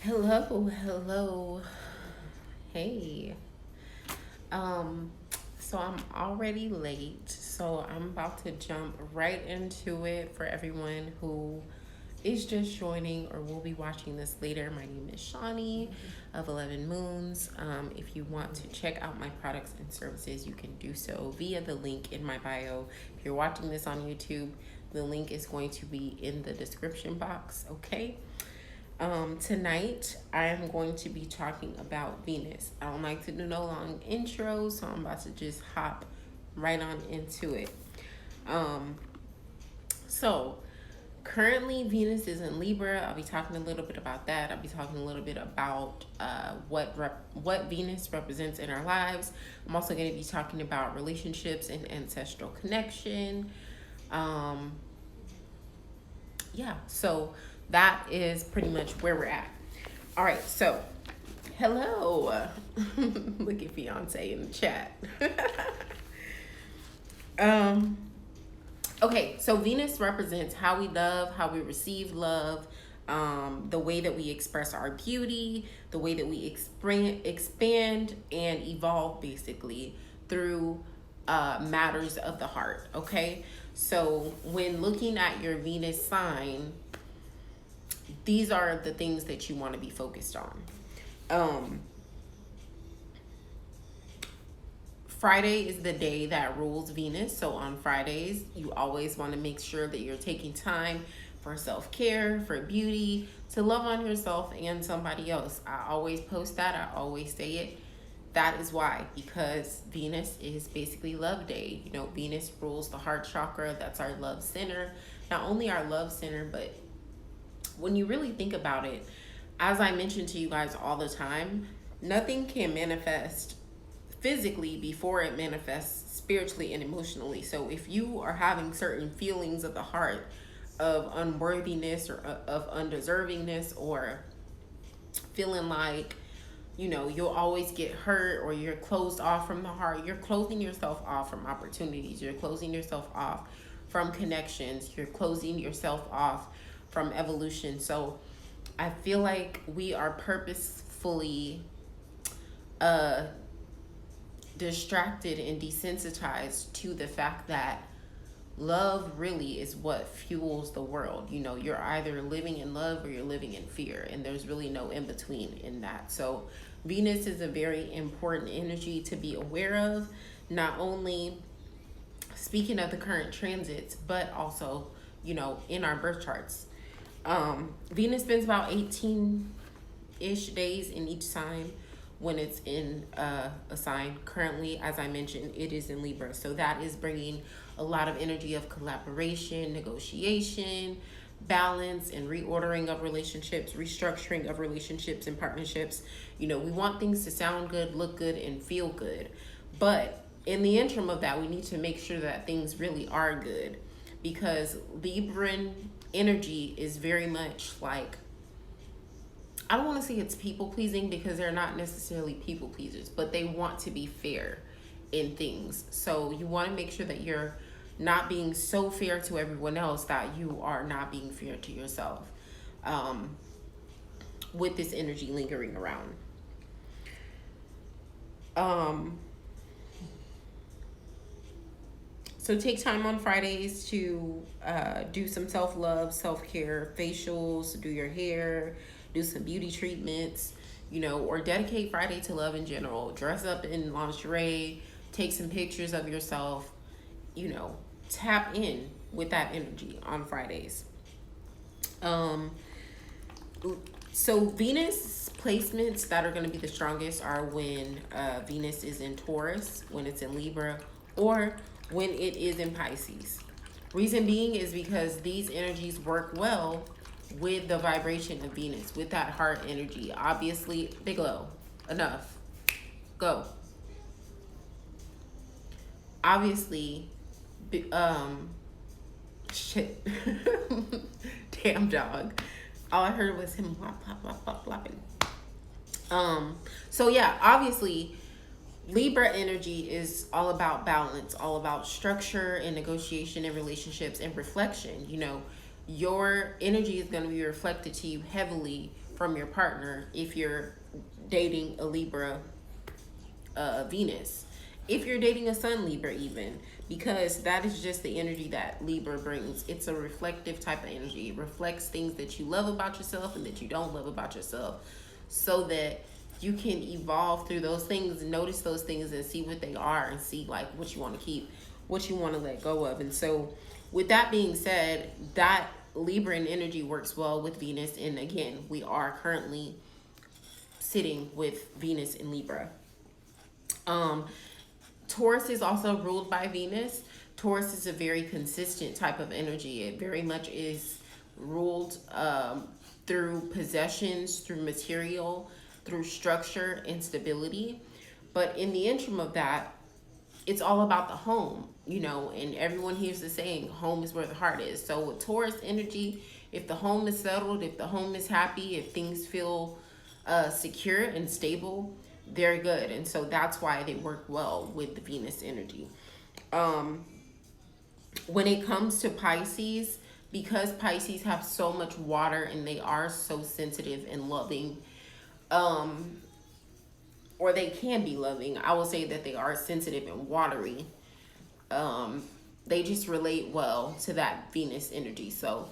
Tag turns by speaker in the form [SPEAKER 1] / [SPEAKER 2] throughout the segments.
[SPEAKER 1] Hello, hello. Hey. Um, so I'm already late, so I'm about to jump right into it for everyone who is just joining or will be watching this later. My name is Shawnee of 11 Moons. If you want to check out my products and services, you can do so via the link in my bio. If you're watching this on YouTube, the link is going to be in the description box, okay? Tonight, I am going to be talking about Venus. I don't like to do no long intros, so I'm about to just hop right on into it. Um, so, currently, Venus is in Libra. I'll be talking a little bit about that. I'll be talking a little bit about what Venus represents in our lives. I'm also going to be talking about relationships and ancestral connection. Um, yeah, so that is pretty much where we're at. All right, so hello. Look at Fiance in the chat. um, okay, so Venus represents how we love, how we receive love, the way that we express our beauty, the way that we expand and evolve basically through matters of the heart. Okay, so when looking at your Venus sign, these are the things that you want to be focused on. Um, Friday is the day that rules Venus. So on Fridays, you always want to make sure that you're taking time for self-care, for beauty, to love on yourself and somebody else. I always post that. I always say it. That is why, because Venus is basically love day. You know, Venus rules the heart chakra. That's our love center. Not only our love center, but when you really think about it, as I mention to you guys all the time, nothing can manifest physically before it manifests spiritually and emotionally. So if you are having certain feelings of the heart of unworthiness or of undeservingness, or feeling like, you know, you'll always get hurt, or you're closed off from the heart, you're closing yourself off from opportunities, you're closing yourself off from connections, you're closing yourself off from evolution. So I feel like we are purposefully uh distracted and desensitized to the fact that love really is what fuels the world. You know, you're either living in love or you're living in fear, and there's really no in between in that. So Venus is a very important energy to be aware of, not only speaking of the current transits, but also, you know, in our birth charts. Venus spends about 18-ish days in each sign when it's in a sign. Currently, as I mentioned, it is in Libra. So that is bringing a lot of energy of collaboration, negotiation, balance, and reordering of relationships, restructuring of relationships and partnerships. You know, we want things to sound good, look good, and feel good. But in the interim of that, we need to make sure that things really are good, because Libran energy is very much like, I don't want to say it's people pleasing, because they're not necessarily people pleasers, but they want to be fair in things. So you want to make sure that you're not being so fair to everyone else that you are not being fair to yourself, with this energy lingering around. Um, so take time on Fridays to do some self-love, self-care, facials, do your hair, do some beauty treatments, you know, or dedicate Friday to love in general. Dress up in lingerie, take some pictures of yourself, you know, tap in with that energy on Fridays. Um, so Venus placements that are going to be the strongest are when Venus is in Taurus, when it's in Libra, or when it is in Pisces. Reason being is because these energies work well with the vibration of Venus, with that heart energy. Obviously, big low. Enough. Go. Obviously, shit. Damn dog. All I heard was him flop, flop, flop, flop, flopping. So yeah, obviously, Libra energy is all about balance, all about structure and negotiation and relationships and reflection. You know, your energy is going to be reflected to you heavily from your partner if you're dating a Libra Venus. If you're dating a Sun Libra, even, because that is just the energy that Libra brings. It's a reflective type of energy. It reflects things that you love about yourself and that you don't love about yourself, so that you can evolve through those things, notice those things, and see what they are, and see like what you want to keep, what you want to let go of. And so, with that being said, that Libran energy works well with Venus. And again, we are currently sitting with Venus in Libra. Taurus is also ruled by Venus. Taurus is a very consistent type of energy. It very much is ruled through possessions, through material, through structure and stability. But in the interim of that, it's all about the home, you know, and everyone hears the saying, home is where the heart is. So with Taurus energy, if the home is settled, if the home is happy, if things feel secure and stable, they're good. And so that's why they work well with the Venus energy. When it comes to Pisces, because Pisces have so much water and they are so sensitive and loving, or they can be loving, I will say that they are sensitive and watery. They just relate well to that Venus energy. So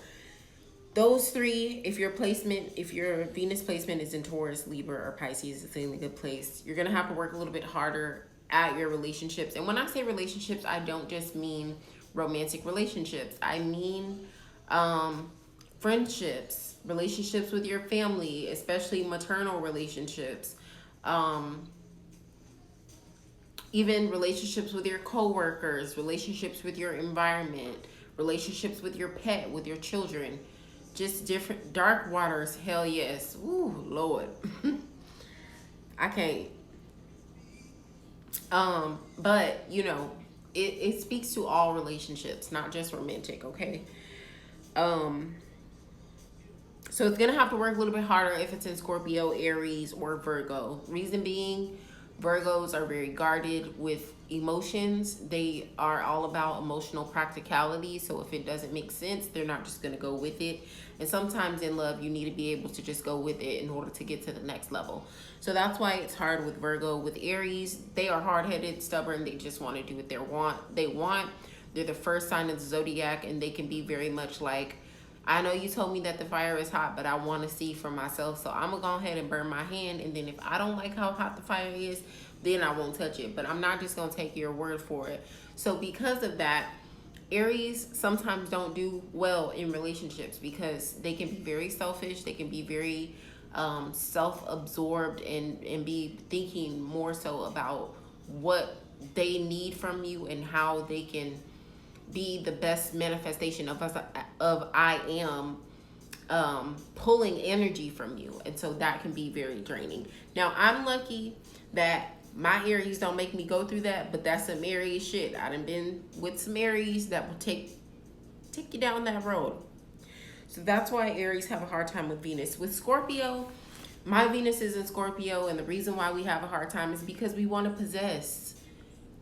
[SPEAKER 1] those three, if your Venus placement is in Taurus, Libra, or Pisces, it's in a good place. You're gonna have to work a little bit harder at your relationships. And when I say relationships, I don't just mean romantic relationships. I mean friendships, relationships with your family, especially maternal relationships. Even relationships with your coworkers, relationships with your environment, relationships with your pet, with your children. Just different dark waters. Hell yes. Ooh, Lord. I can't. But you know, it speaks to all relationships, not just romantic, okay? So it's gonna have to work a little bit harder if it's in Scorpio, Aries, or Virgo. Reason being, Virgos are very guarded with emotions. They are all about emotional practicality. So if it doesn't make sense, they're not just going to go with it. And sometimes in love, you need to be able to just go with it in order to get to the next level. So that's why it's hard with Virgo. With Aries, they are hard-headed, stubborn. They just want to do what they want. They're the first sign of the zodiac, and they can be very much like, I know you told me that the fire is hot, but I want to see for myself. So I'm going to go ahead and burn my hand. And then if I don't like how hot the fire is, then I won't touch it. But I'm not just going to take your word for it. So because of that, Aries sometimes don't do well in relationships because they can be very selfish. They can be very self-absorbed and be thinking more so about what they need from you and how they can be the best manifestation of I am pulling energy from you. And so that can be very draining. Now, I'm lucky that my Aries don't make me go through that, but that's some Aries shit. I done been with some Aries that will take you down that road. So that's why Aries have a hard time with Venus. With Scorpio, my Venus is in Scorpio, and the reason why we have a hard time is because we want to possess.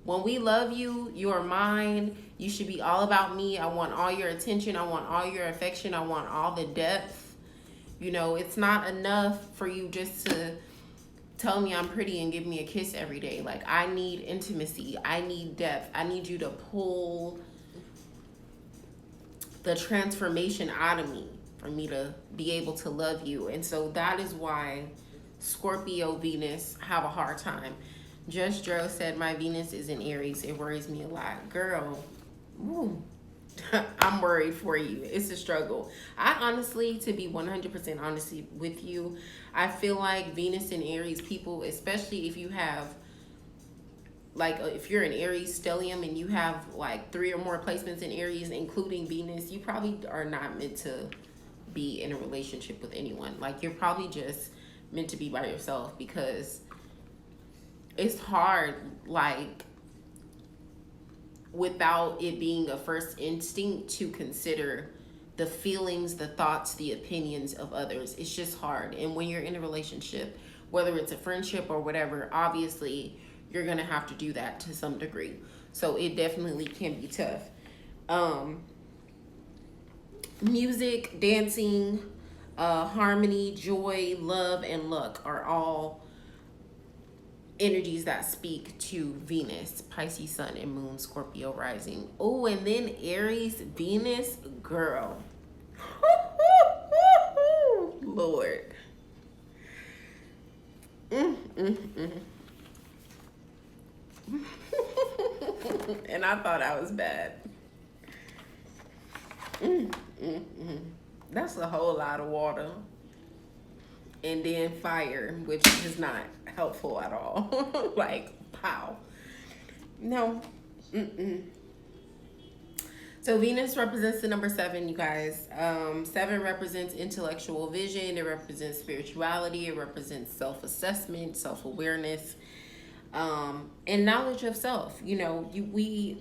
[SPEAKER 1] When we love you, you are mine. You should be all about me. I want all your attention. I want all your affection. I want all the depth. You know, it's not enough for you just to tell me I'm pretty and give me a kiss every day. Like, I need intimacy. I need depth. I need you to pull the transformation out of me for me to be able to love you. And so that is why Scorpio Venus have a hard time. Just Dro said, my Venus is in Aries. It worries me a lot. Girl, ooh, I'm worried for you. It's a struggle. I honestly, to be 100% honest with you, I feel like Venus and Aries people, especially if you have, like, if you're an Aries stellium and you have like 3 or more placements in Aries, including Venus, you probably are not meant to be in a relationship with anyone. Like, you're probably just meant to be by yourself, because it's hard, like, without it being a first instinct to consider the feelings, the thoughts, the opinions of others. It's just hard. And when you're in a relationship, whether it's a friendship or whatever, obviously you're gonna have to do that to some degree. So it definitely can be tough. Music, dancing, Harmony, joy, love, and luck are all energies that speak to Venus, Pisces sun and moon, Scorpio rising. Oh, and then Aries, Venus, girl. Lord. And I thought I was bad. That's a whole lot of water. And then fire, which is not helpful at all. Like, pow. No. So Venus represents the number 7, you guys. 7 represents intellectual vision. It represents spirituality. It represents self-assessment, self-awareness, and knowledge of self. You know, we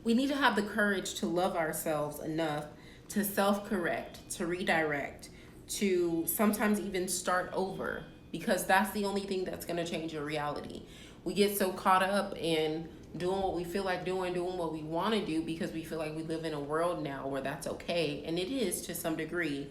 [SPEAKER 1] need to have the courage to love ourselves enough to self-correct, to redirect, to sometimes even start over, because that's the only thing that's going to change your reality. We get so caught up in doing what we feel like doing what we want to do, because we feel like we live in a world now where that's okay, and it is to some degree.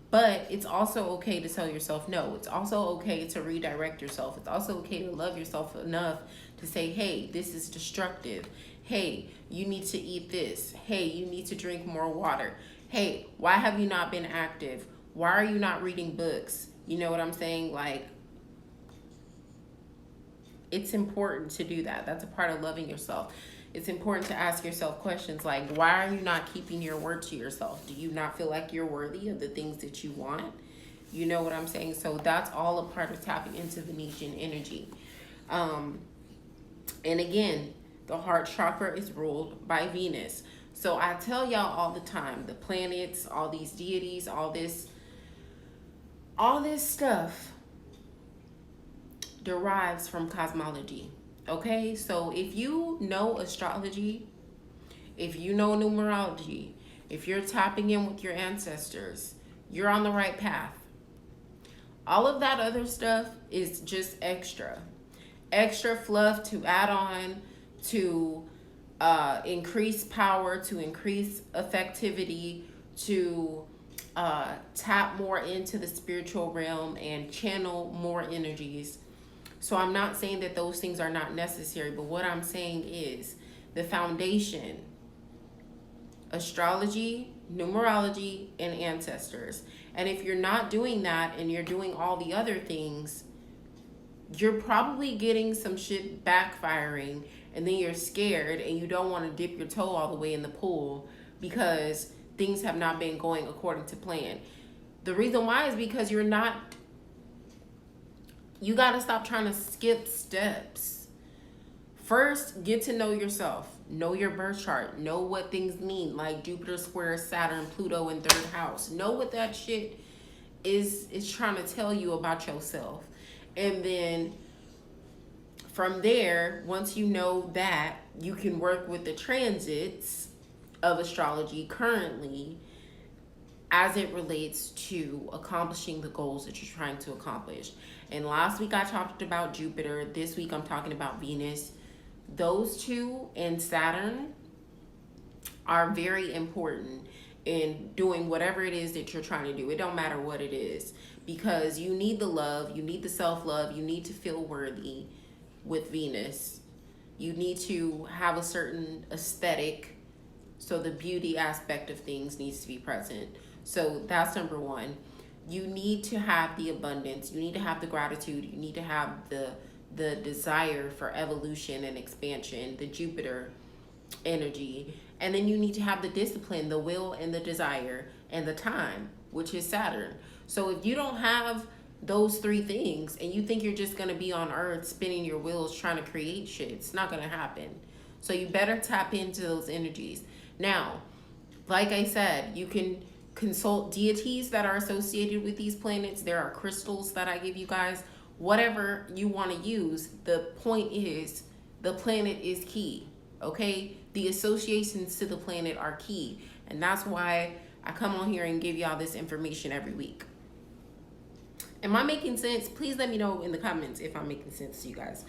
[SPEAKER 1] But it's also okay to tell yourself no. It's also okay to redirect yourself. It's also okay to love yourself enough to say, hey, this is destructive. Hey, you need to eat this. Hey, you need to drink more water. Hey, why have you not been active? Why are you not reading books? You know what I'm saying? Like, it's important to do that. That's a part of loving yourself. It's important to ask yourself questions like, why are you not keeping your word to yourself? Do you not feel like you're worthy of the things that you want? You know what I'm saying? So that's all a part of tapping into Venetian energy. And again, the heart chakra is ruled by Venus. So I tell y'all all the time, the planets, all these deities, all this stuff derives from cosmology. Okay, so if you know astrology, if you know numerology, if you're tapping in with your ancestors, you're on the right path. All of that other stuff is just extra fluff to add on to increase power, to increase effectivity, to tap more into the spiritual realm and channel more energies. So I'm not saying that those things are not necessary, but what I'm saying is the foundation, astrology, numerology, and ancestors. And if you're not doing that and you're doing all the other things, you're probably getting some shit backfiring, and then you're scared and you don't want to dip your toe all the way in the pool because things have not been going according to plan. The reason why is because you got to stop trying to skip steps. First, get to know yourself. Know your birth chart. Know what things mean, like Jupiter square Saturn, Pluto in 3rd house. Know what that shit is trying to tell you about yourself. And then from there, once you know that, you can work with the transits of astrology currently as it relates to accomplishing the goals that you're trying to accomplish. And last week I talked about Jupiter. This week I'm talking about Venus. Those two and Saturn are very important in doing whatever it is that you're trying to do. It don't matter what it is, because you need the love, you need the self-love, you need to feel worthy with Venus. You need to have a certain aesthetic, so the beauty aspect of things needs to be present. So that's number 1. You need to have the abundance, you need to have the gratitude, you need to have the desire for evolution and expansion, the Jupiter energy. And then you need to have the discipline, the will and the desire, and the time, which is Saturn. So if you don't have those 3 things and you think you're just going to be on earth spinning your wheels trying to create shit, it's not going to happen. So you better tap into those energies. Now, like I said, you can consult deities that are associated with these planets. There are crystals that I give you guys. Whatever you want to use, the point is the planet is key. Okay, the associations to the planet are key, and that's why I come on here and give y'all this information every week. Am I making sense? Please let me know in the comments if I'm making sense to you guys.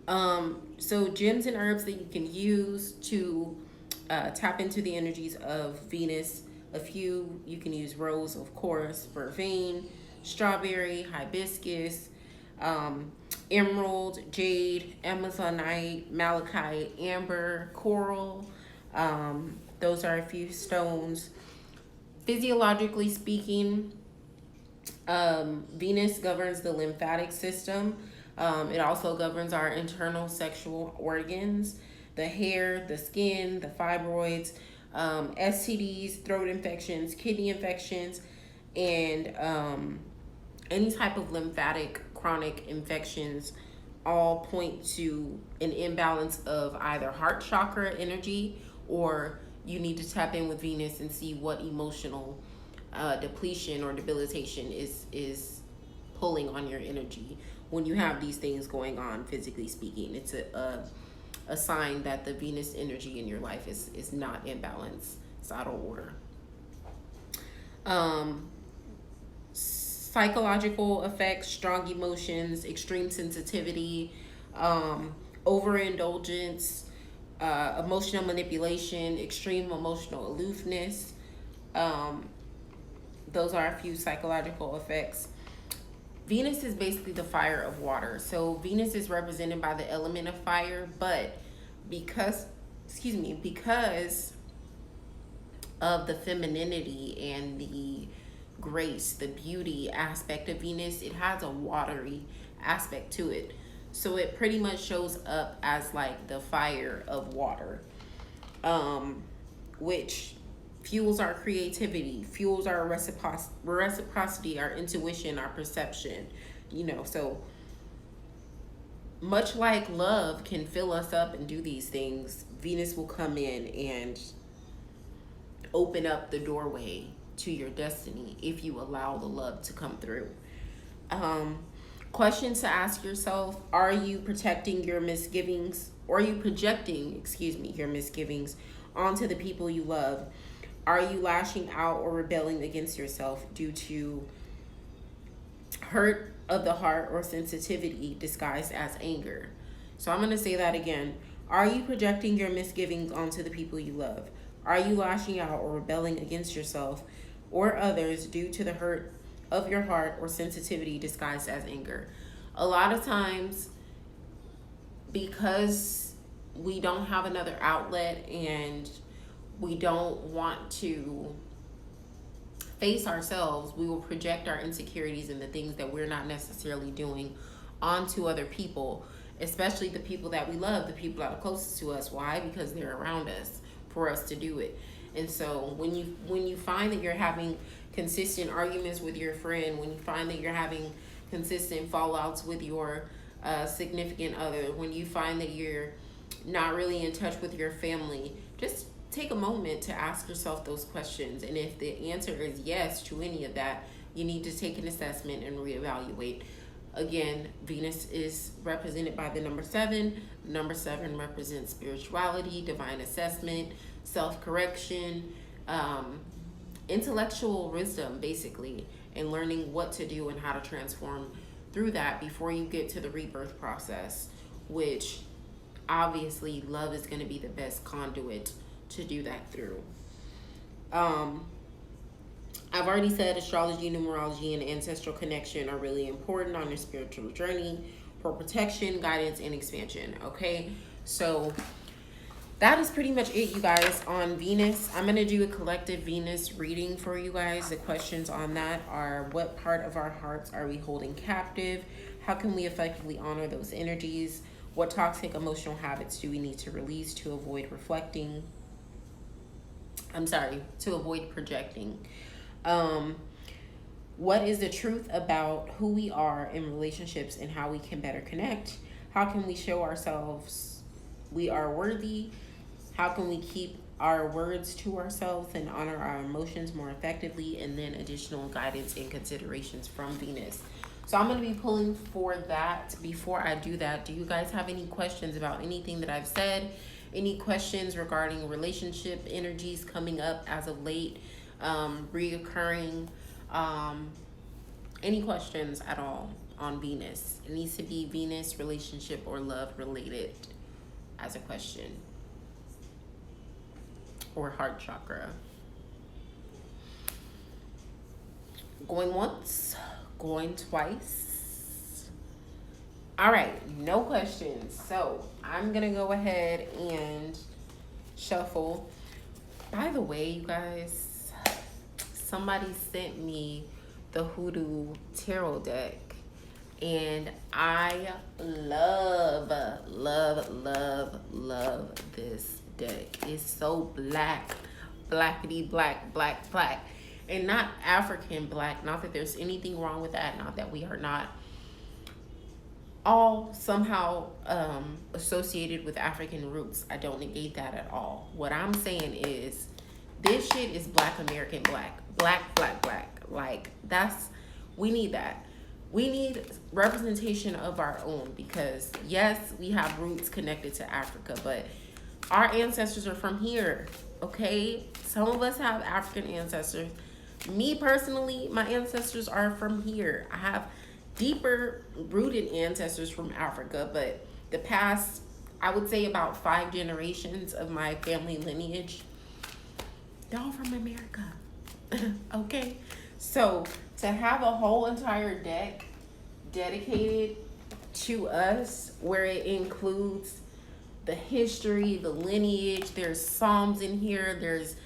[SPEAKER 1] So gems and herbs that you can use to tap into the energies of Venus, a few. You can use rose, of course, vervain, strawberry, hibiscus, um, emerald, jade, amazonite, malachite, amber, coral. Those are a few stones. Physiologically speaking, Venus governs the lymphatic system. It also governs our internal sexual organs, the hair, the skin, the fibroids, STDs, throat infections, kidney infections, and any type of lymphatic chronic infections all point to an imbalance of either heart chakra energy, or you need to tap in with Venus and see what emotional depletion or debilitation is pulling on your energy when you have these things going on. Physically speaking, it's a sign that the Venus energy in your life is not in balance. It's out of order. Psychological effects: strong emotions, extreme sensitivity, overindulgence, emotional manipulation, extreme emotional aloofness. Um, those are a few psychological effects. Venus is basically the fire of water. So Venus is represented by the element of fire, but because, excuse me, because of the femininity and the grace, the beauty aspect of Venus, it has a watery aspect to it. So it pretty much shows up as like the fire of water, which fuels our creativity, fuels our reciprocity, our intuition, our perception. So much like love can fill us up and do these things, Venus will come in and open up the doorway to your destiny if you allow the love to come through. Um, Questions to ask yourself: are you protecting your misgivings, or are you projecting, your misgivings onto the people you love? Are you lashing out or rebelling against yourself due to hurt of the heart or sensitivity disguised as anger? So I'm going to say that again. Are you projecting your misgivings onto the people you love? Are you lashing out or rebelling against yourself or others due to the hurt of your heart or sensitivity disguised as anger? A lot of times, because we don't have another outlet and we don't want to face ourselves, we will project our insecurities and the things that we're not necessarily doing onto other people, especially the people that we love, the people that are closest to us. Why? Because they're around us for us to do it. And so when you find that you're having consistent arguments with your friend, when you find that you're having consistent fallouts with your significant other, when you find that you're not really in touch with your family, just take a moment to ask yourself those questions. And if the answer is yes to any of that, you need to take an assessment and reevaluate. Again, Venus is represented by the number 7. Number 7 represents spirituality, divine assessment, self-correction, intellectual wisdom, basically, and learning what to do and how to transform through that before you get to the rebirth process, which obviously love is going to be the best conduit to do that through. I've already said astrology, numerology, and ancestral connection are really important on your spiritual journey for protection, guidance, and expansion. Okay, so that is pretty much it, you guys, on Venus. I'm going to do a collective Venus reading for you guys. The questions on that are: what part of our hearts are we holding captive? How can we effectively honor those energies? What toxic emotional habits do we need to release to avoid to avoid projecting? What is the truth about who we are in relationships and how we can better connect? How can we show ourselves we are worthy? How can we keep our words to ourselves and honor our emotions more effectively? And then additional guidance and considerations from Venus. So I'm going to be pulling for that. Before I do that, do you guys have any questions about anything that I've said? Any questions regarding relationship energies coming up as of late, reoccurring? Any questions at all on Venus? It needs to be Venus, relationship, or love related as a question. Or heart chakra. Going once, going twice. All right, no questions. So I'm gonna go ahead and shuffle. By the way, you guys, somebody sent me the Hoodoo Tarot deck, and I love this deck. It's so black, blackety black, black, black, and not African black. Not that there's anything wrong with that. Not that we are not all somehow associated with African roots. I don't negate that at all. What I'm saying is this shit is black American black. Black, black, black. Like, we need that. We need representation of our own because, yes, we have roots connected to Africa, but our ancestors are from here, okay? Some of us have African ancestors. Me personally, my ancestors are from here. I have deeper rooted ancestors from Africa, but the past, I would say about 5 generations of my family lineage, they're all from America. Okay? So to have a whole entire deck dedicated to us where it includes the history, the lineage, there's Psalms in here, there's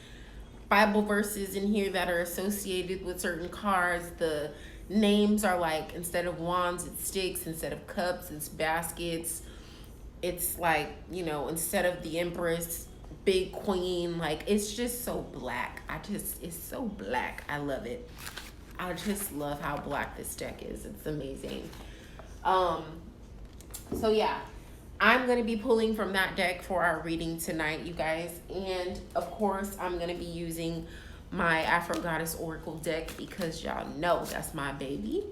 [SPEAKER 1] Bible verses in here that are associated with certain cards. The names are like, instead of wands, it's sticks, instead of cups, it's baskets. It's like, instead of the Empress, big queen. Like, it's just so black. It's so black. I love it. I just love how black this deck is. It's amazing. So yeah, I'm going to be pulling from that deck for our reading tonight, you guys. And of course, I'm going to be using my Afro Goddess Oracle deck because y'all know that's my baby.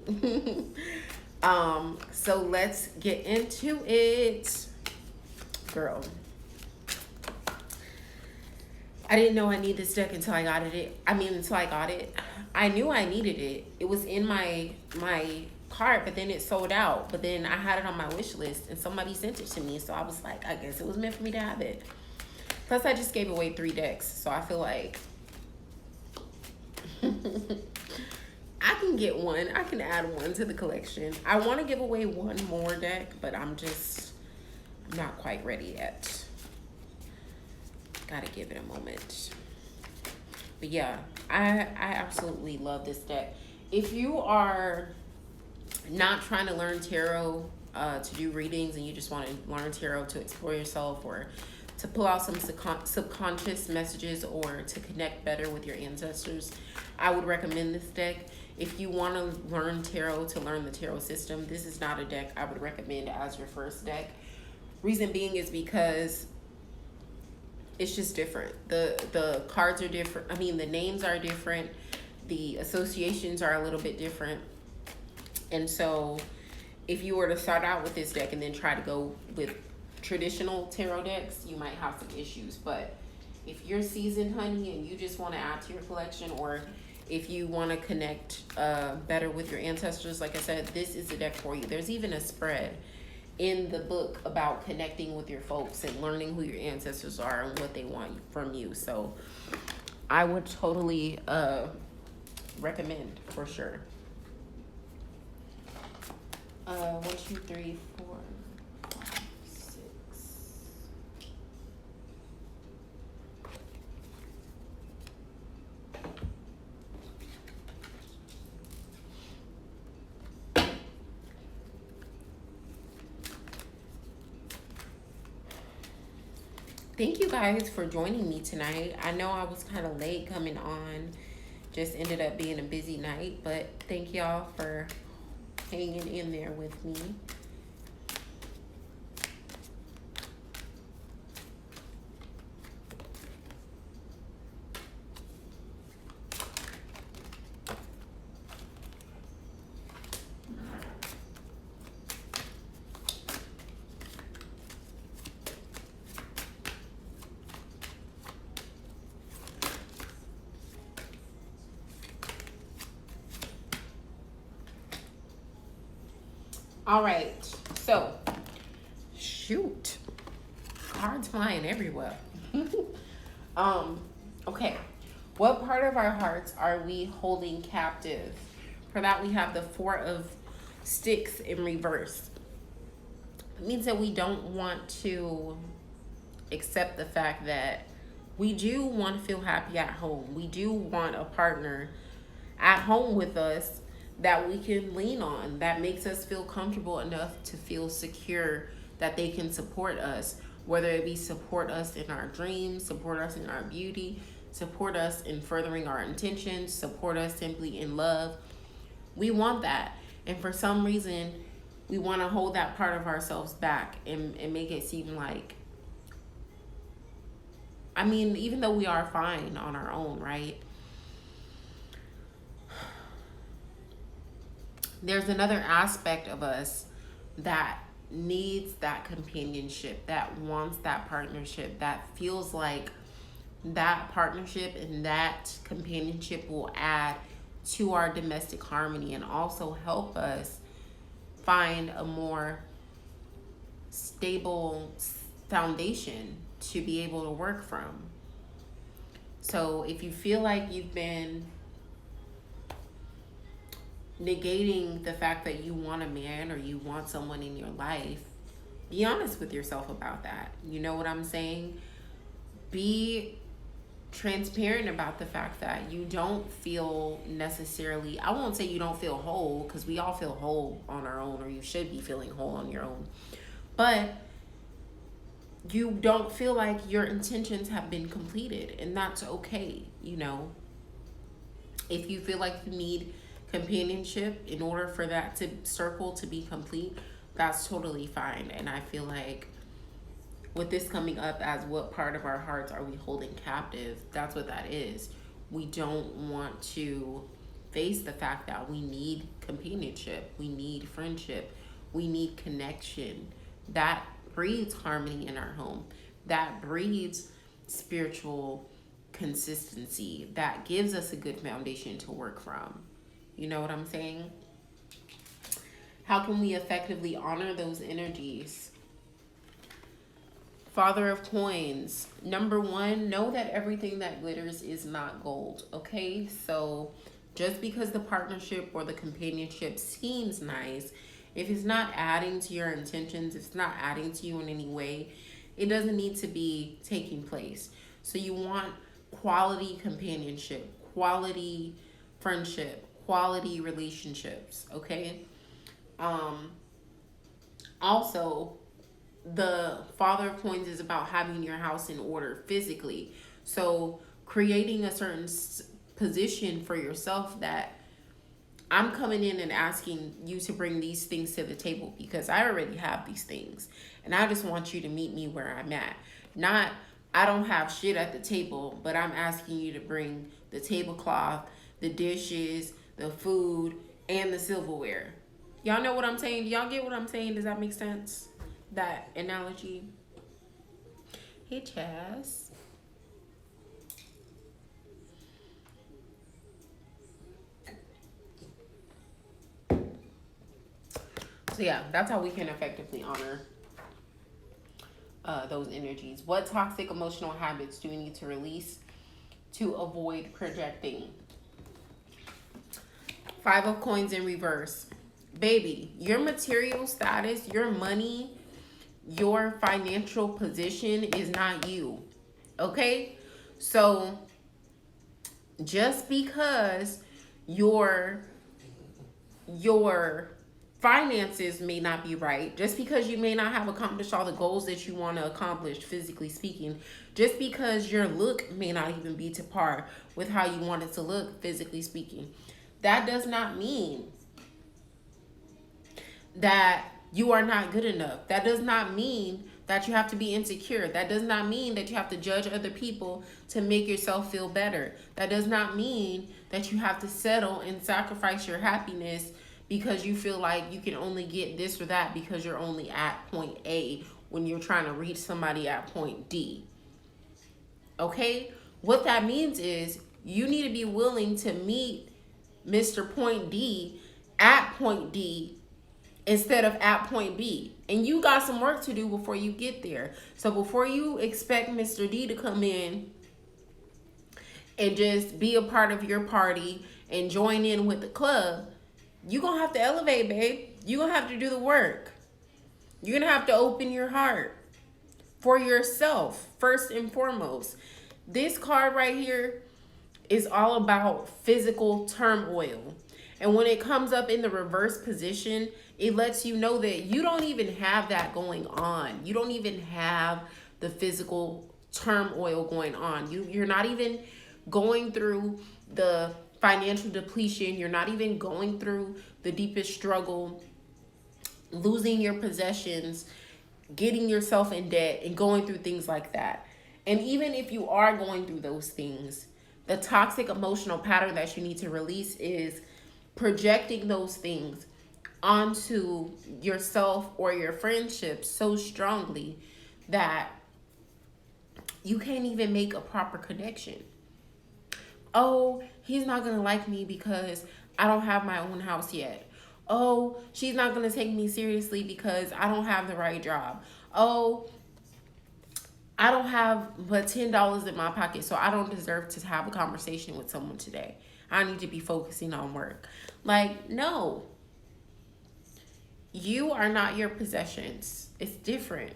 [SPEAKER 1] So let's get into it. Girl, I didn't know I need this deck until I got it. Until I got it. I knew I needed it. It was in my cart, but then it sold out. But then I had it on my wish list and somebody sent it to me. So I was like, I guess it was meant for me to have it. Plus I just gave away 3 decks. So I feel like I can get one. I can add one to the collection. I want to give away one more deck, but I'm not quite ready yet. Gotta give it a moment. But yeah, I absolutely love this deck. If you are not trying to learn tarot to do readings and you just want to learn tarot to explore yourself or to pull out some subconscious messages or to connect better with your ancestors, I would recommend this deck. If you want to learn tarot to learn the tarot system, this is not a deck I would recommend as your first deck. Reason being is because it's just different. The cards are different. The names are different. The associations are a little bit different. And so if you were to start out with this deck and then try to go with traditional tarot decks, you might have some issues. But if you're seasoned, honey, and you just want to add to your collection, or if you want to connect better with your ancestors, like I said, this is the deck for you. There's even a spread in the book about connecting with your folks and learning who your ancestors are and what they want from you. So I would totally recommend for sure. 1, 2, 3, 4, 5, 6. Thank you guys for joining me tonight. I know I was kind of late coming on. Just ended up being a busy night, but thank y'all for hanging in there with me. All right, so shoot, cards flying everywhere. Okay, what part of our hearts are we holding captive For that, we have the Four of Sticks in reverse. It means that we don't want to accept the fact that we do want to feel happy at home. We do want a partner at home with us that we can lean on, that makes us feel comfortable enough to feel secure, that they can support us, whether it be support us in our dreams, support us in our beauty, support us in furthering our intentions, support us simply in love. We want that. And for some reason, we want to hold that part of ourselves back and make it seem like, I mean, even though we are fine on our own, right? There's another aspect of us that needs that companionship, that wants that partnership, that feels like that partnership and that companionship will add to our domestic harmony and also help us find a more stable foundation to be able to work from. So if you feel like you've been negating the fact that you want a man or you want someone in your life, be honest with yourself about that. You know what I'm saying? Be transparent about the fact that you don't feel necessarily, I won't say you don't feel whole, because we all feel whole on our own, or you should be feeling whole on your own, but you don't feel like your intentions have been completed, and that's okay. You know, if you feel like you need companionship in order for that to circle to be complete, that's totally fine. And I feel like with this coming up as what part of our hearts are we holding captive, that's what that is. We don't want to face the fact that we need companionship, we need friendship, we need connection. That breeds harmony in our home, that breeds spiritual consistency, that gives us a good foundation to work from. You know what I'm saying? How can we effectively honor those energies? Father of Coins. Number one, know that everything that glitters is not gold, okay? So just because the partnership or the companionship seems nice, if it's not adding to your intentions, if it's not adding to you in any way, it doesn't need to be taking place. So you want quality companionship, quality friendship, quality relationships, okay? Also, the Father of Coins is about having your house in order physically. So creating a certain position for yourself that I'm coming in and asking you to bring these things to the table because I already have these things. And I just want you to meet me where I'm at. Not, I don't have shit at the table, but I'm asking you to bring the tablecloth, the dishes, the food, and the silverware. Y'all know what I'm saying? Do y'all get what I'm saying? Does that make sense? That analogy? Hey, Chaz. So yeah, that's how we can effectively honor those energies. What toxic emotional habits do we need to release to avoid projecting? Five of Coins in reverse. Baby, your material status, your money, your financial position is not you. Okay? So just because your finances may not be right, just because you may not have accomplished all the goals that you want to accomplish physically speaking, just because your look may not even be to par with how you want it to look physically speaking, that does not mean that you are not good enough. That does not mean that you have to be insecure. That does not mean that you have to judge other people to make yourself feel better. That does not mean that you have to settle and sacrifice your happiness because you feel like you can only get this or that because you're only at point A when you're trying to reach somebody at point D. Okay? What that means is you need to be willing to meet Mr. Point D at point D instead of at point B. And you got some work to do before you get there. So before you expect Mr. D to come in and just be a part of your party and join in with the club, You're going to have to elevate, babe. You're going to have to do the work. You're going to have to open your heart for yourself, first and foremost. This card right here is all about physical turmoil. And when it comes up in the reverse position, it lets you know that you don't even have that going on. You don't even have the physical turmoil going on. You're not even going through the financial depletion. You're not even going through the deepest struggle, losing your possessions, getting yourself in debt, and going through things like that. And even if you are going through those things, the toxic emotional pattern that you need to release is projecting those things onto yourself or your friendships so strongly that you can't even make a proper connection. Oh, he's not going to like me because I don't have my own house yet. Oh, she's not going to take me seriously because I don't have the right job. Oh, I don't have but $10 in my pocket, so I don't deserve to have a conversation with someone today. I need to be focusing on work. Like, no. You are not your possessions. It's different.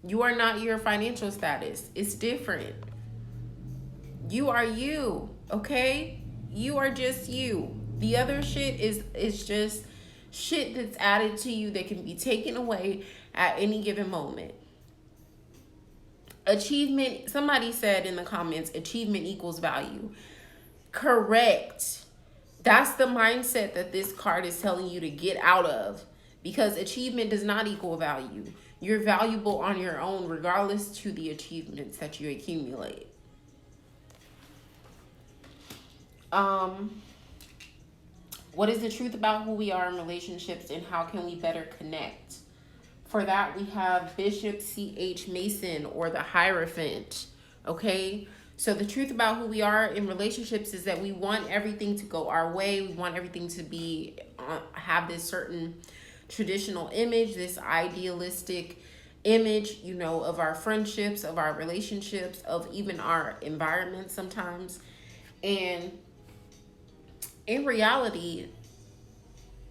[SPEAKER 1] You are not your financial status. It's different. You are you, okay? You are just you. The other shit is just shit that's added to you that can be taken away at any given moment. Achievement, somebody said in the comments, achievement equals value. Correct. That's the mindset that this card is telling you to get out of, because achievement does not equal value. You're valuable on your own regardless to the achievements that you accumulate. What is the truth about who we are in relationships, and how can we better connect? For that, we have Bishop C.H. Mason, or the Hierophant. Okay? So the truth about who we are in relationships is that we want everything to go our way. We want everything to be have this certain traditional image, this idealistic image, you know, of our friendships, of our relationships, of even our environment sometimes. And in reality,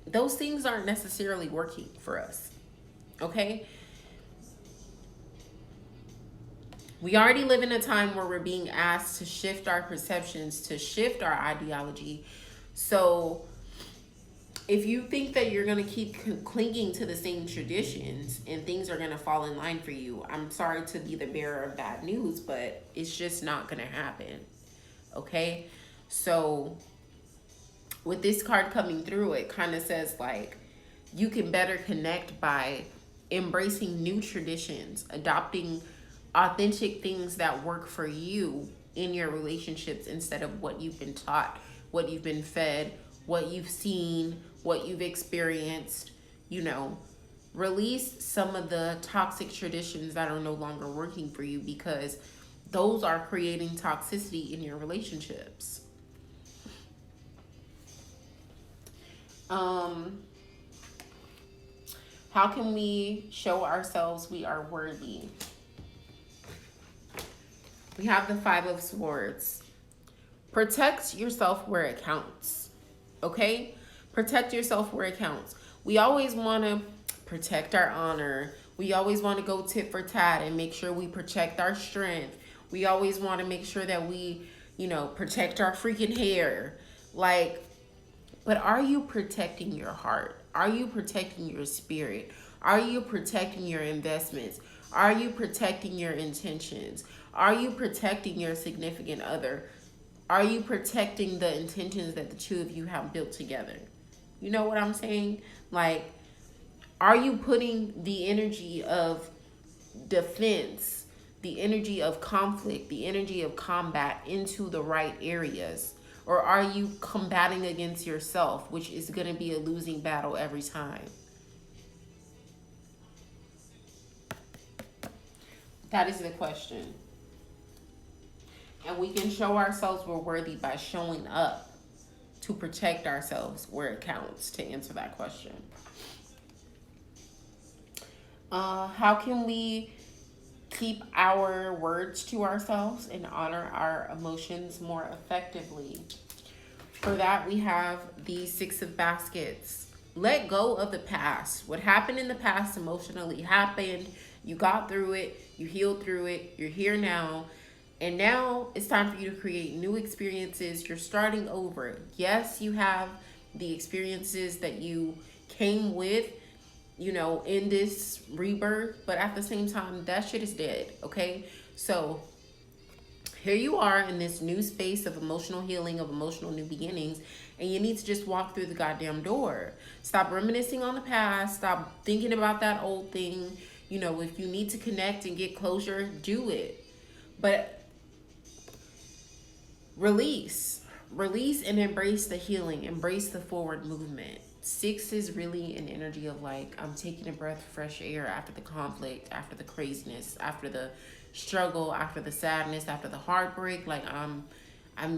[SPEAKER 1] those things aren't necessarily working for us. Okay? We already live in a time where we're being asked to shift our perceptions, to shift our ideology. So if you think that you're going to keep clinging to the same traditions and things are going to fall in line for you, I'm sorry to be the bearer of bad news, but it's just not going to happen. Okay? So with this card coming through, it kind of says like you can better connect by embracing new traditions, adopting authentic things that work for you in your relationships instead of what you've been taught, what you've been fed, what you've seen, what you've experienced. You know, release some of the toxic traditions that are no longer working for you, because those are creating toxicity in your relationships. How can we show ourselves we are worthy? We have the Five of Swords. Protect yourself where it counts. Okay? Protect yourself where it counts. We always want to protect our honor. We always want to go tit for tat and make sure we protect our strength. We always want to make sure that we, you know, protect our freaking hair. Like, but are you protecting your heart? Are you protecting your spirit? Are you protecting your investments? Are you protecting your intentions? Are you protecting your significant other? Are you protecting the intentions that the two of you have built together? You know what I'm saying? Like, are you putting the energy of defense, the energy of conflict, the energy of combat into the right areas? Or are you combating against yourself, which is going to be a losing battle every time? That is the question. And we can show ourselves we're worthy by showing up to protect ourselves where it counts, to answer that question. How can we keep our words to ourselves and honor our emotions more effectively? For that, we have the Six of Baskets. Let go of the past. What happened in the past emotionally happened. You got through it. You healed through it. You're here now. And now it's time for you to create new experiences. You're starting over. Yes, you have the experiences that you came with, in this rebirth. But at the same time, that shit is dead. Okay? So here you are in this new space of emotional healing, of emotional new beginnings, and you need to just walk through the goddamn door. Stop reminiscing on the past. Stop thinking about that old thing. If you need to connect and get closure, do it. But release and embrace the healing, embrace the forward movement. 6 is really an energy of like, I'm taking a breath of fresh air after the conflict, after the craziness, after the struggle, after the sadness, after the heartbreak. Like, I'm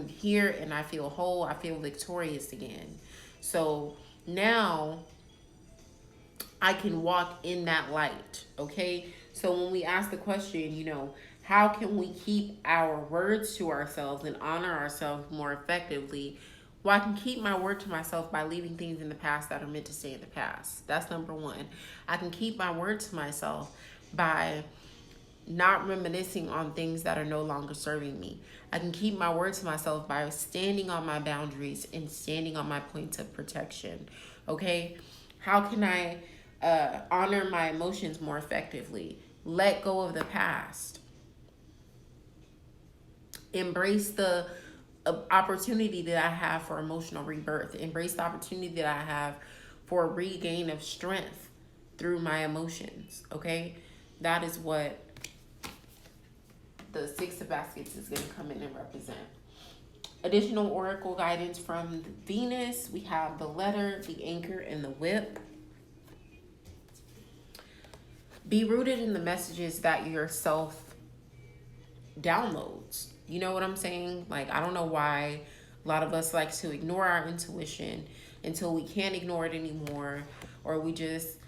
[SPEAKER 1] here and I feel whole. I feel victorious again. So now I can walk in that light. Okay. So when we ask the question, how can we keep our words to ourselves and honor ourselves more effectively? Well, I can keep my word to myself by leaving things in the past that are meant to stay in the past. That's number one. I can keep my word to myself by not reminiscing on things that are no longer serving me. I can keep my word to myself by standing on my boundaries and standing on my points of protection. Okay? How can I honor my emotions more effectively? Let go of the past. Embrace the opportunity that I have for emotional rebirth. Embrace the opportunity that I have for a regain of strength through my emotions. Okay? That is what the 6 of Baskets is going to come in and represent. Additional oracle guidance from Venus. We have the Letter, the Anchor, and the Whip. Be rooted in the messages that yourself downloads. You know what I'm saying? Like, I don't know why a lot of us like to ignore our intuition until we can't ignore it anymore, or we just,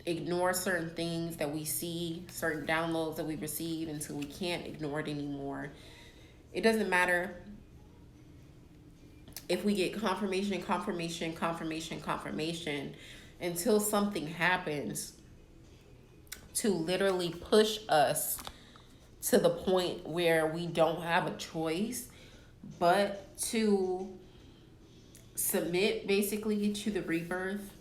[SPEAKER 1] ignore certain things that we see, certain downloads that we receive until we can't ignore it anymore. It doesn't matter if we get confirmation until something happens to literally push us to the point where we don't have a choice but to submit basically to the rebirth.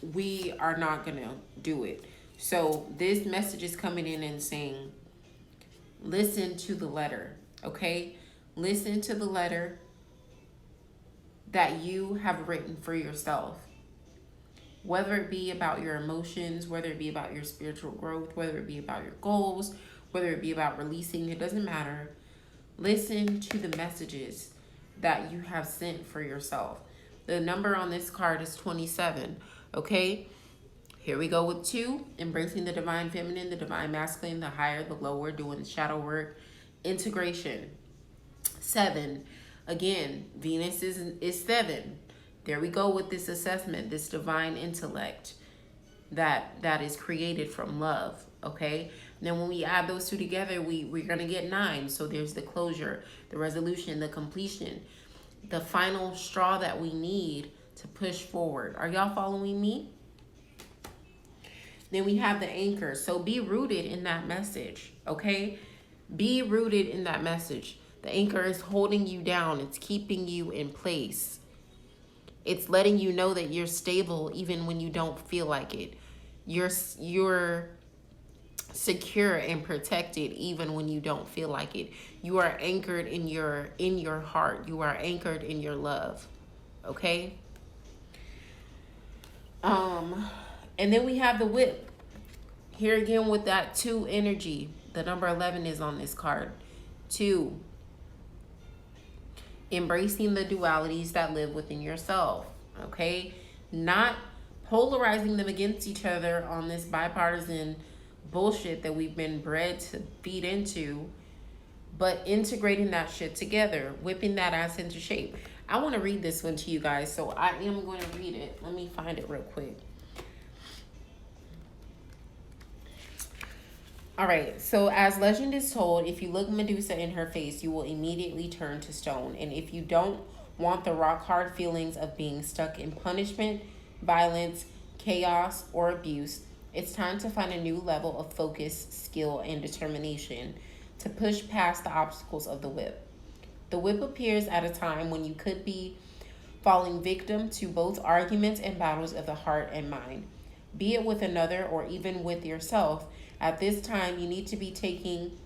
[SPEAKER 1] We are not going to do it. So this message is coming in and saying, listen to the letter, okay? Listen to the letter that you have written for yourself. Whether it be about your emotions, whether it be about your spiritual growth, whether it be about your goals, whether it be about releasing, it doesn't matter. Listen to the messages that you have sent for yourself. The number on this card is 27. Okay, here we go with 2, embracing the divine feminine, the divine masculine, the higher, the lower, doing the shadow work, integration. 7, again, Venus is 7. There we go with this assessment, this divine intellect that is created from love. Okay, and then when we add those 2 together, we're gonna get 9. So there's the closure, the resolution, the completion, the final straw that we need to push forward. Are y'all following me? Then we have the anchor. So be rooted in that message, okay? Be rooted in that message. The anchor is holding you down. It's keeping you in place. It's letting you know that you're stable even when you don't feel like it. You're secure and protected even when you don't feel like it. You are anchored in your heart. You are anchored in your love, okay? And then we have the whip. Here again with that 2 energy. The number 11 is on this card. 2. Embracing the dualities that live within yourself. Okay? Not polarizing them against each other on this bipartisan bullshit that we've been bred to feed into, but integrating that shit together, whipping that ass into shape. I want to read this one to you guys, so I am going to read it. Let me find it real quick. All right, so as legend is told, if you look Medusa in her face, you will immediately turn to stone. And if you don't want the rock hard feelings of being stuck in punishment, violence, chaos, or abuse, it's time to find a new level of focus, skill, and determination to push past the obstacles of the whip. The whip appears at a time when you could be falling victim to both arguments and battles of the heart and mind, be it with another or even with yourself. At this time, you need to be taking,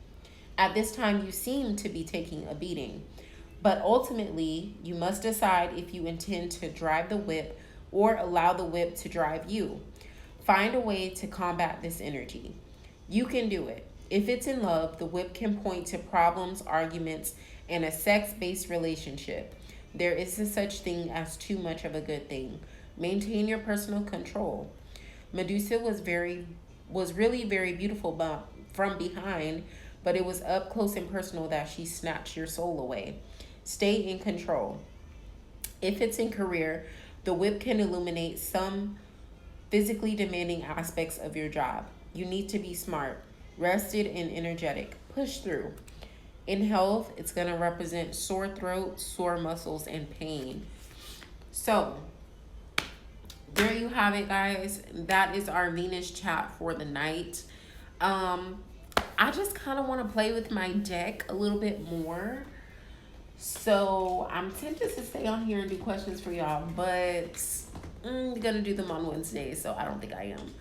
[SPEAKER 1] at this time, you seem to be taking a beating. But ultimately, you must decide if you intend to drive the whip or allow the whip to drive you. Find a way to combat this energy. You can do it. If it's in love, the whip can point to problems, arguments, and a sex based relationship. There is a such thing as too much of a good thing. Maintain your personal control. Medusa was really very beautiful from behind, but it was up close and personal that she snatched your soul away. Stay in control. If it's in career, the whip can illuminate some physically demanding aspects of your job. You need to be smart, rested, and energetic. Push through. In health, it's going to represent sore throat, sore muscles, and pain. So, there you have it, guys. That is our Venus chat for the night. I just kind of want to play with my deck a little bit more. So, I'm tempted to stay on here and do questions for y'all, but I'm going to do them on Wednesday, so I don't think I am.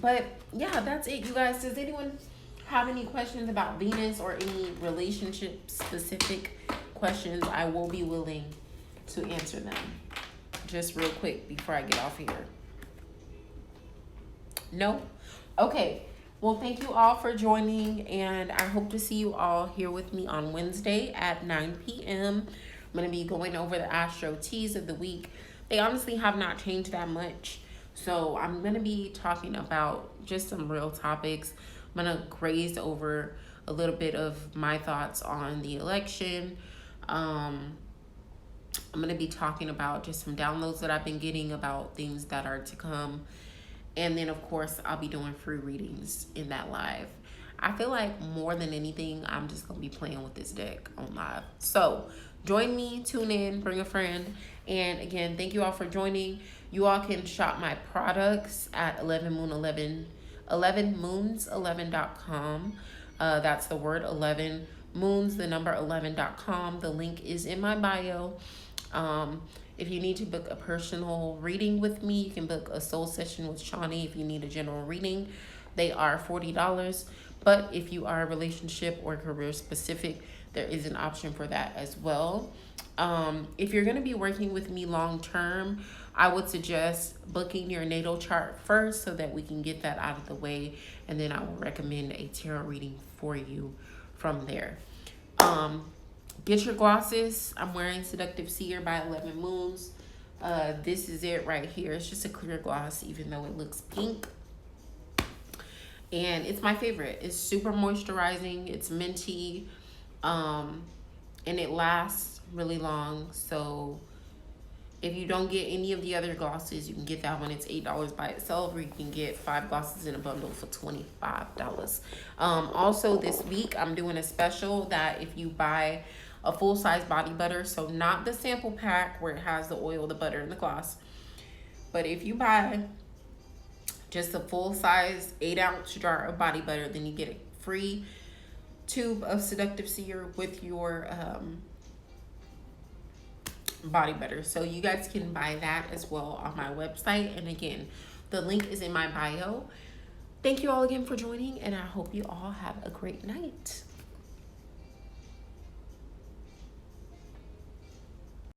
[SPEAKER 1] But yeah, that's it, you guys. Does anyone have any questions about Venus or any relationship specific questions? I will be willing to answer them. Just real quick before I get off here. No? Okay. Well, thank you all for joining, and I hope to see you all here with me on Wednesday at 9 p.m. I'm going to be going over the Astro Teas of the week. They honestly have not changed that much. So I'm going to be talking about just some real topics. I'm going to graze over a little bit of my thoughts on the election. I'm going to be talking about just some downloads that I've been getting about things that are to come. And then, of course, I'll be doing free readings in that live. I feel like more than anything, I'm just going to be playing with this deck on live. So join me, tune in, bring a friend. And again, thank you all for joining. You all can shop my products at 11moons11.com. That's the word 11 moons, the number 11.com. The link is in my bio. If you need to book a personal reading with me, you can book a soul session with Shawnee. If you need a general reading, they are $40. But if you are relationship or career specific, there is an option for that as well. If you're going to be working with me long term, I would suggest booking your natal chart first so that we can get that out of the way. And then I will recommend a tarot reading for you from there. Get your glosses. I'm wearing Seductive Seer by 11 Moons. This is it right here. It's just a clear gloss, even though it looks pink. And it's my favorite. It's super moisturizing. It's minty. And it lasts really long. So if you don't get any of the other glosses, you can get that one. It's $8 by itself, or you can get 5 glosses in a bundle for $25. Also this week, I'm doing a special that if you buy a full-size body butter, so not the sample pack where it has the oil, the butter, and the gloss, but if you buy just a full-size 8-ounce jar of body butter, then you get a free tube of Seductive Seer with your body butter. So you guys can buy that as well on my website. And again, the link is in my bio. Thank you all again for joining, and I hope you all have a great night.